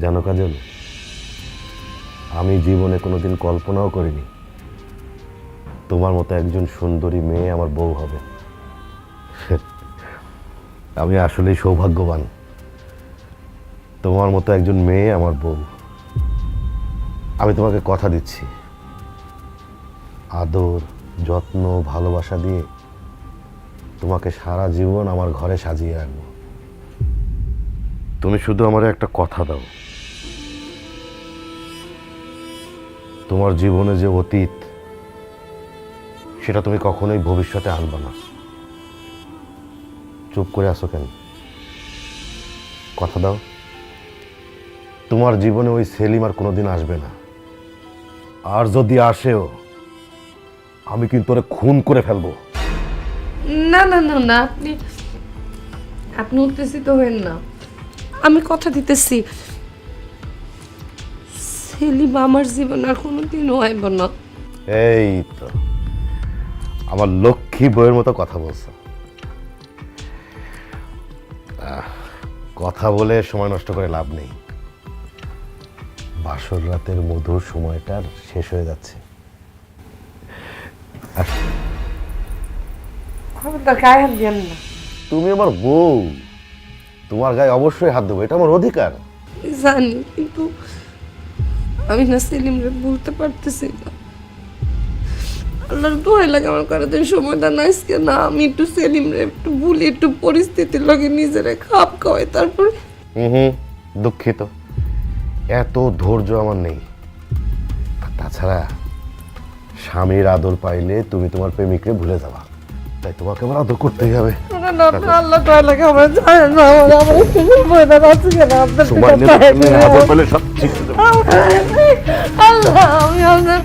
জানো কাজল, আমি জীবনে কোনোদিন কল্পনাও করিনি তোমার মতো একজন সুন্দরী মেয়ে আমার বউ হবে। আমি আসলেই সৌভাগ্যবান, তোমার মতো একজন মেয়ে আমার বউ। আমি তোমাকে কথা দিচ্ছি, আদর, যত্ন, ভালোবাসা দিয়ে তোমাকে সারা জীবন আমার ঘরে সাজিয়ে রাখবো। তুমি শুধু আমার একটা কথা দাও, তোমার জীবনে যে অতীত সেটা তুমি কখনোই ভবিষ্যতে আনবা না। চুপ করে আসো কেন? কথা দাও, তোমার জীবনে ওই সেলিম আর কোনোদিন আসবে না, আর যদি আসেও আমি কিন্তু ওরে খুন করে ফেলবো। না না না না, আপনি আপনি উত্তেজিত হবেন না। আমি কথা দিতেছি, সেলিম আমার জীবন আর কোনোদিনও আইব না। এই তো আমার লক্ষ্মী বইয়ের মতো কথা বলছো। কথা বলে সময় নষ্ট করে লাভ নেই, বাসর রাতের মধুর সময়টার শেষ হয়ে যাচ্ছে। খবরদার গায়ে হাত দিয়েন না। তুমি আমার বউ, তোমার গায়ে অবশ্যই হাত দেবো, এটা আমার অধিকার। জানি, কিন্তু আমি না সেলিমরে বলতে পারতেছি না। আল্লাহর দোহাই লাগে, আমার কারোর সময় দেন আজকে না। আমি একটু সেলিমরে একটু বলি, একটু পরিস্থিতির লগে নিজেরা খাপ খাওয়াই, তারপর দুঃখিত, এত ধৈর্য আমার নেই। আর তাছাড়া স্বামীর আদর পাইলে তুমি তোমার প্রেমিককে ভুলে যাবা, তাই তোমাকে আমার আদর করতেই হবে। আল্লাহ দোহাই লাগে, আমার জানেন না, আমার একটু সময় দেন আজকে না। আপনার সময় নিয়ে আদর পেলে সব ঠিক হয়ে যাবে। আল্লাহ, আমি আপনার